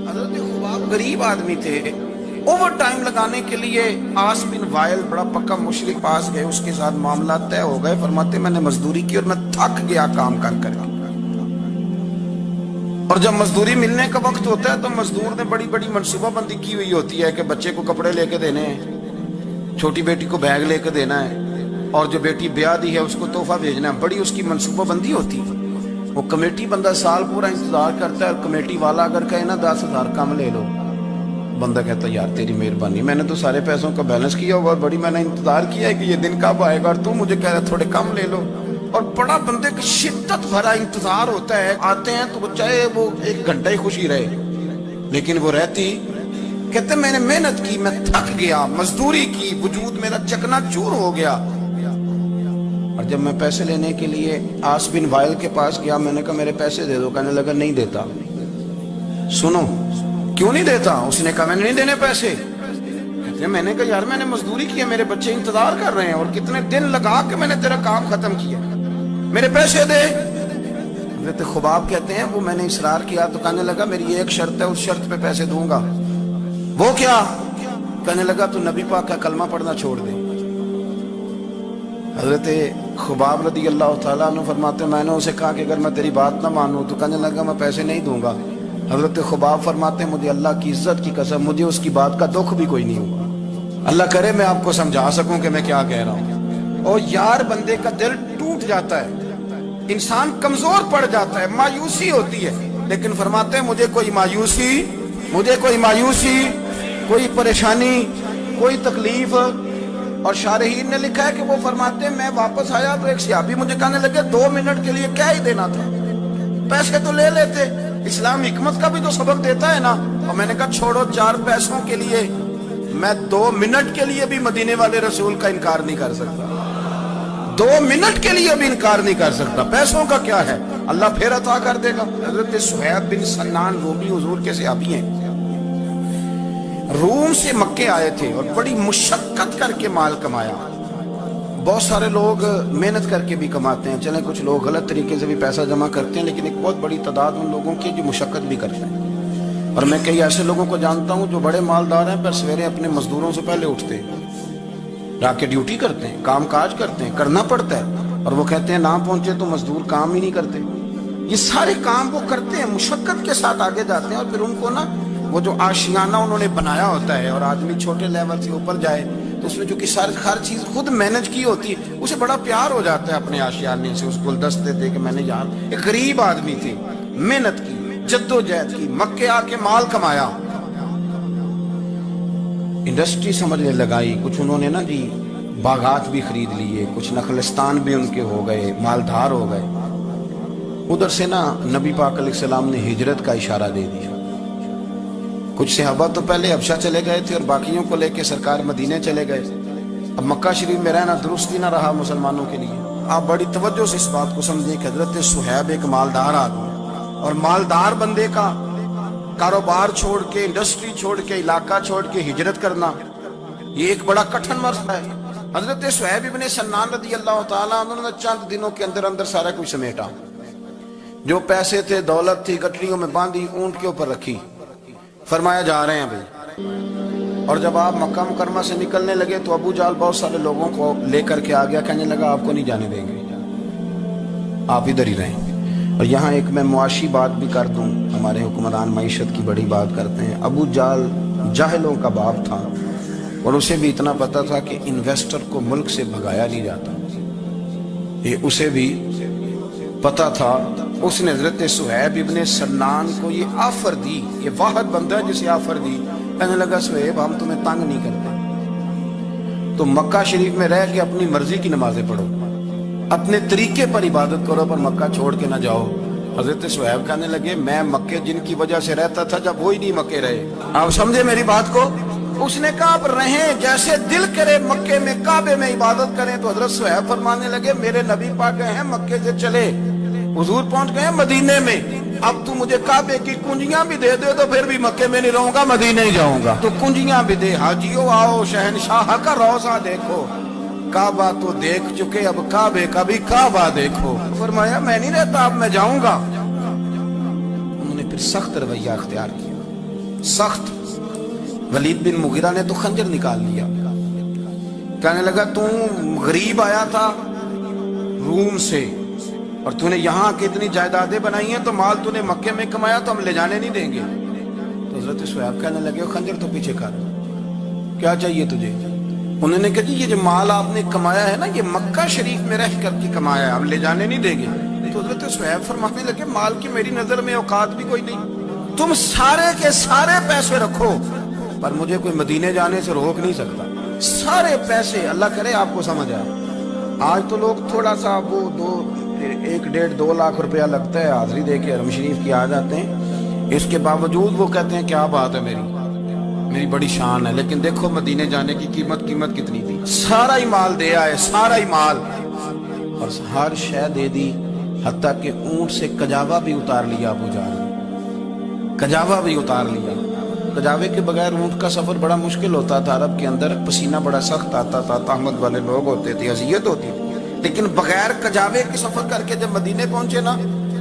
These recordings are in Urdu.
حضرت خباب غریب آدمی تھے، اوور ٹائم لگانے کے لیے آس بن وائل بڑا پکا مشرک پاس گئے، اس کے ساتھ معاملات طے ہو گئے۔ فرماتے میں نے مزدوری کی اور میں تھک گیا کام کر کر کے، اور جب مزدوری ملنے کا وقت ہوتا ہے تو مزدور نے بڑی بڑی منصوبہ بندی کی ہوئی ہوتی ہے کہ بچے کو کپڑے لے کے دینے ہیں، چھوٹی بیٹی کو بیگ لے کے دینا ہے، اور جو بیٹی بیاہ دی ہے اس کو تحفہ بھیجنا ہے، بڑی اس کی منصوبہ بندی ہوتی ہے۔ وہ کمیٹی بندہ سال پورا انتظار کرتا ہے، اور کمیٹی والا اگر کہے نا 10,000 کم لے لو، بندہ کہتا ہے یار تیری مہربانی، میں نے تو سارے پیسوں کا بیلنس کیا ہوا، بڑی میں نے انتظار کیا ہے کہ یہ دن کب آئے گا، اور تو مجھے کہہ رہا تھوڑے کم لے لو۔ اور بڑا بندے کی شدت بھرا انتظار ہوتا ہے، آتے ہیں تو چاہے وہ 1 گھنٹہ ہی خوشی رہے لیکن وہ رہتی، کہتے میں نے محنت کی، میں تھک گیا، مزدوری کی، وجود میرا چکنا چور ہو گیا۔ اور جب میں پیسے لینے کے لیے آس بن وائل کے پاس گیا، میں نے کہا میرے پیسے دے دو، کہنے لگا نہیں دیتا۔ سنو کیوں نہیں دیتا؟ اس نے کہا میں نے نہیں دینے پیسے۔ کہتے ہیں میں نے کہا یار میں نے مزدوری کی ہے، میرے بچے انتظار کر رہے ہیں، اور کتنے دن لگا کے میں نے تیرا کام ختم کیا، میرے پیسے دے۔ حضرت خباب کہتے ہیں وہ میں نے اصرار کیا تو کہنے لگا میری ایک شرط ہے، اس شرط پہ پیسے دوں گا۔ وہ کیا؟ کہنے لگا تو نبی پاک کا کلمہ پڑھنا چھوڑ دے۔ حضرت خباب رضی اللہ تعالیٰ عنہ فرماتے ہیں میں نے اسے کہا کہ اگر میں تیری بات نہ مانوں تو کہنے لگا میں پیسے نہیں دوں گا۔ حضرت خباب فرماتے ہیں مجھے اللہ کی عزت کی قسم مجھے اس کی بات کا دکھ بھی کوئی نہیں ہوا۔ اللہ کرے میں آپ کو سمجھا سکوں کہ میں کیا کہہ رہا ہوں۔ اور یار بندے کا دل ٹوٹ جاتا ہے، انسان کمزور پڑ جاتا ہے، مایوسی ہوتی ہے، لیکن فرماتے ہیں مجھے کوئی مایوسی، کوئی پریشانی، کوئی تکلیف۔ اور شارحین نے لکھا ہے کہ وہ فرماتے ہیں میں واپس آیا تو ایک صحابی مجھے کہنے لگے 2 منٹ کے لیے کیا ہی دینا تھا، پیسے تو لے لیتے، اسلام حکمت کا بھی تو سبق دیتا ہے نا۔ اور میں نے کہا چھوڑو 4 پیسوں کے لیے میں 2 منٹ کے لیے بھی مدینے والے رسول کا انکار نہیں کر سکتا، 2 منٹ کے لیے بھی انکار نہیں کر سکتا، پیسوں کا کیا ہے، اللہ پھر عطا کر دے گا۔ حضرت صہیب بن سنان رومی حضور کے صحابی ہیں، روم سے مکے آئے تھے اور بڑی مشقت کر کے مال کمایا۔ بہت سارے لوگ محنت کر کے بھی کماتے ہیں، چلیں کچھ لوگ غلط طریقے سے بھی پیسہ جمع کرتے ہیں، لیکن ایک بہت بڑی تعداد ان لوگوں کی جو مشقت بھی کرتے ہیں۔ اور میں کئی ایسے لوگوں کو جانتا ہوں جو بڑے مالدار ہیں پر سویرے اپنے مزدوروں سے پہلے اٹھتے ہیں، جا کے ڈیوٹی کرتے ہیں، کام کاج کرتے ہیں، کرنا پڑتا ہے، اور وہ کہتے ہیں نہ پہنچے تو مزدور کام ہی نہیں کرتے۔ یہ سارے کام وہ کرتے ہیں، مشقت کے ساتھ آگے جاتے ہیں، اور پھر ان کو نا وہ جو آشیانہ انہوں نے بنایا ہوتا ہے، اور آدمی چھوٹے لیول سے اوپر جائے تو اس میں جو کہ ہر چیز خود مینج کی ہوتی ہے، اسے بڑا پیار ہو جاتا ہے اپنے آشیانے سے، اس گلدستے دے کہ میں نے یار ایک غریب آدمی تھے، محنت کی، جدوجہد کی، مکے آ کے مال کمایا، انڈسٹری سمجھنے لگائی، کچھ انہوں نے نا جی باغات بھی خرید لیے، کچھ نخلستان بھی ان کے ہو گئے، مالدار ہو گئے۔ ادھر سے نا نبی پاک علیہ السلام نے ہجرت کا اشارہ دے دیا۔ کچھ صحابہ تو پہلے حبشہ چلے گئے تھے اور باقیوں کو لے کے سرکار مدینے چلے گئے۔ اب مکہ شریف میں رہنا درست ہی نہ رہا مسلمانوں کے لیے۔ آپ بڑی توجہ سے اس بات کو سمجھیں کہ حضرت صہیب ایک مالدار آدمی، اور مالدار بندے کا کاروبار چھوڑ کے، انڈسٹری چھوڑ کے، علاقہ چھوڑ کے ہجرت کرنا یہ ایک بڑا کٹھن مرحلہ ہے۔ حضرت صہیب ابن سنان رضی اللہ تعالیٰ عنہ نے چند دنوں کے اندر اندر سارا کچھ سمیٹا، جو پیسے تھے، دولت تھی، گٹریوں میں باندھی، اونٹ کے اوپر رکھی، فرمایا جا رہے ہیں بھائی۔ اور جب آپ مکہ مکرمہ سے نکلنے لگے تو ابو جہل بہت سارے لوگوں کو لے کر کے آ گیا، کہنے لگا آپ کو نہیں جانے دیں گے، آپ ادھر ہی رہیں۔ اور یہاں ایک میں معاشی بات بھی کر دوں، ہمارے حکمران معیشت کی بڑی بات کرتے ہیں۔ ابو جہل جاہلوں کا باپ تھا، اور اسے بھی اتنا پتا تھا کہ انویسٹر کو ملک سے بھگایا نہیں جاتا، یہ اسے بھی پتا تھا۔ اس نے حضرت صہیب ابن سنان کو یہ آفر دی، یہ واحد بندہ ہے جسے آفر دی، کہنے لگا صہیب ہم تمہیں تنگ نہیں کرتے، تو مکہ شریف میں رہ کے اپنی مرضی کی نمازیں پڑھو، اپنے طریقے پر عبادت کرو، پر مکہ چھوڑ کے نہ جاؤ۔ حضرت صہیب کہنے لگے میں مکے جن کی وجہ سے رہتا تھا جب وہی نہیں مکے رہے، آپ سمجھے میری بات کو۔ اس نے کہا آپ رہیں جیسے دل کرے، مکے میں کعبے میں عبادت کریں۔ تو حضرت صہیب فرمانے لگے میرے نبی پاک گئے ہیں مکے سے چلے، حضور پہنچ گئے ہیں مدینے میں، اب تو مجھے کعبے کی کنجیاں بھی دے دے تو پھر بھی مکے میں نہیں رہوں گا، مدینے ہی جاؤں گا۔ تو کنجیاں بھی دے، حاجیو آؤ شہنشاہ کا روضہ دیکھو، کعبہ تو دیکھ چکے اب کعبے کا بھی کعبہ دیکھو۔ فرمایا میں نہیں رہتا، اب میں جاؤں گا۔ انہوں نے پھر سخت رویہ اختیار کیا، سخت. ولید بن مغیرہ نے تو خنجر نکال لیا. کہنے لگا تو غریب آیا تھا روم سے اور تو نے یہاں کے اتنی جائیدادیں بنائی ہیں, تو مال تو نے مکے میں کمایا تو ہم لے جانے نہیں دیں گے. تو حضرت صہیب کہنے لگے خنجر تو پیچھے کر, کیا چاہیے تجھے؟ انہوں نے کہا جی یہ جو مال آپ نے کمایا ہے نا یہ مکہ شریف میں رہ کر کے کمایا ہے, ہم لے جانے نہیں دیں گے. تو حضرت صہیب فرمانے لگے مال کی میری نظر میں اوقات بھی کوئی نہیں, تم سارے کے سارے پیسے رکھو پر مجھے کوئی مدینے جانے سے روک نہیں سکتا. سارے پیسے, اللہ کرے آپ کو سمجھ آئے. آج تو لوگ تھوڑا سا وہ 1-1.5-2 لاکھ روپیہ لگتا ہے حاضری دے کے حرم شریف کی آ جاتے ہیں, اس کے باوجود وہ کہتے ہیں کیا بات ہے میری بڑی شان ہے. لیکن دیکھو مدینے جانے کی قیمت کتنی تھی. سارا ہی مال دے آئے, سارا ہی مال, اور ہر شے دے دی, حتیٰ کہ اونٹ سے کجاوا بھی اتار لیا ابو جہل نے, کجاوا بھی اتار لیا. کجاوے کے بغیر اونٹ کا سفر بڑا مشکل ہوتا تھا, عرب کے اندر پسینہ بڑا سخت آتا تھا, تہمت والے لوگ ہوتے تھے, اذیت ہوتی تھی. لیکن بغیر کجاوے کے سفر کر کے جب مدینے پہنچے نا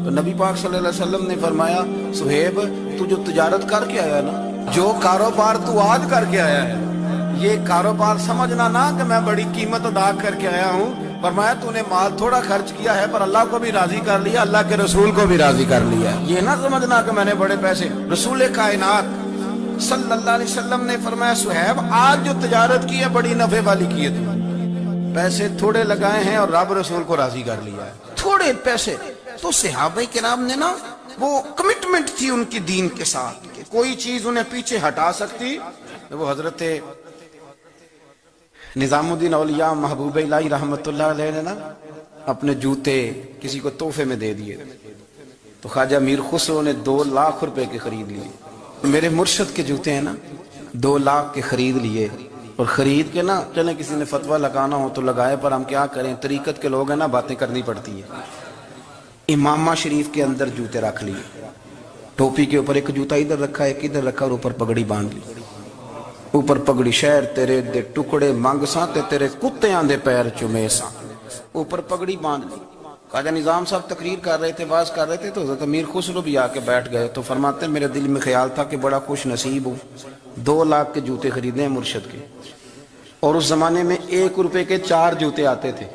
تو نبی پاک صلی اللہ علیہ وسلم نے فرمایا صہیب تو جو تجارت کر کے آیا نا, جو کاروبار تو آج کر کے آیا ہے, یہ کاروبار سمجھنا نا کہ میں بڑی قیمت ادا کر کے آیا ہوں. فرمایا تو نے مال تھوڑا خرچ کیا ہے پر اللہ کو بھی راضی کر لیا, اللہ کے رسول کو بھی راضی کر لیا. یہ نہ سمجھنا کہ میں نے بڑے پیسے. رسول کائنات صلی اللہ علیہ وسلم نے فرمایا صہیب آج جو تجارت کی ہے بڑی نفع والی کی ہے, تم پیسے تھوڑے لگائے ہیں اور رب رسول کو راضی کر لیا ہے, تھوڑے پیسے. تو صحابہ کرام نے نا وہ کمٹمنٹ تھی ان کی دین کے ساتھ کہ کوئی چیز انہیں پیچھے ہٹا سکتی. وہ حضرت نظام الدین اولیاء محبوب الہی رحمت اللہ علیہ نے نا اپنے جوتے کسی کو تحفے میں دے دیے, تو خواجہ میر خسرو نے 2 لاکھ روپے کے خرید لیے. میرے مرشد کے جوتے ہیں نا 2 لاکھ کے خرید لیے, اور خرید کے نا چلیں کسی نے فتویٰ لگانا ہو تو لگائے, پر ہم کیا کریں, طریقت کے لوگ ہیں نا, باتیں کرنی پڑتی ہیں. امامہ شریف کے اندر جوتے رکھ لیے, ٹوپی کے اوپر ایک جوتا ادھر رکھا ایک ادھر رکھا, اور اوپر پگڑی باندھ لی. اوپر پگڑی شہر تیرے دے ٹکڑے منگ ساں تے تیرے کتیاں دے پیر چومے ساں, اوپر پگڑی باندھ لی. خواجہ نظام صاحب تقریر کر رہے تھے, واز کر رہے تھے, تو حضرت امیر خسرو بھی آ کے بیٹھ گئے. تو فرماتے ہیں میرے دل میں خیال تھا کہ بڑا خوش نصیب ہوں, 2 لاکھ کے جوتے خریدے ہیں مرشد کے, اور اس زمانے میں 1 روپے کے 4 جوتے آتے تھے.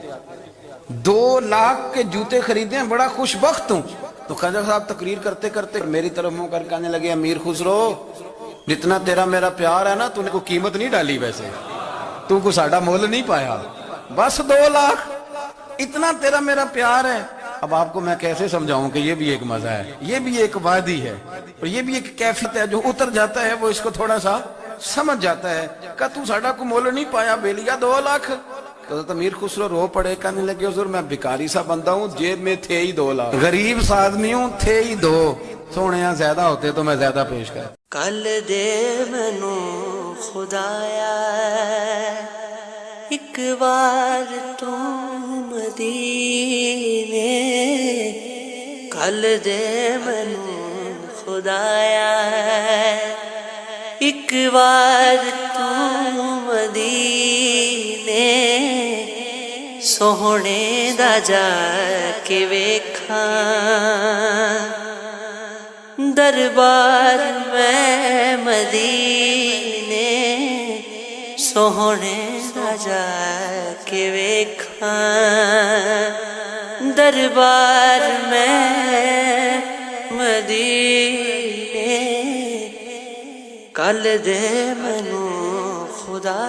2 لاکھ کے جوتے خریدے ہیں, بڑا خوش بخت ہوں. تو خواجہ صاحب تقریر کرتے کرتے میری طرف منہ کر کہنے لگے امیر خسرو جتنا تیرا میرا پیار ہے نا, تو نے کوئی قیمت نہیں ڈالی, ویسے تو کو ساڑھا مول نہیں پایا, بس 2 لاکھ اتنا تیرا میرا پیار ہے. اب آپ کو میں کیسے سمجھاؤں کہ یہ بھی ایک مزہ ہے, یہ بھی ایک وادی ہے, اور یہ بھی ایک کیفیت ہے. جو اتر جاتا ہے وہ اس کو تھوڑا سا سمجھ جاتا ہے. کہ تو ساڑھا کو مول نہیں پایا بے لیا 2 لاکھ. حضرت امیر خسرو رو پڑے, کہنے لگے حضور میں بھکاری سا بندہ ہوں, جیب میں تھے ہی 2 لاکھ, غریب سا آدمی ہوں, تھے ہی 2. سونے یہاں زیادہ ہوتے تو میں زیادہ پیش کر. کل دے مینوں خدایا ایک بار تو مدینے, کل دے مینوں خدایا ایک بار تو مدینے, سوہنے دا جا کے ویکھاں دربار میں مدینے, سوہنے دا جا کے ویکھاں دربار میں مدینے, کل دے مینوں خدا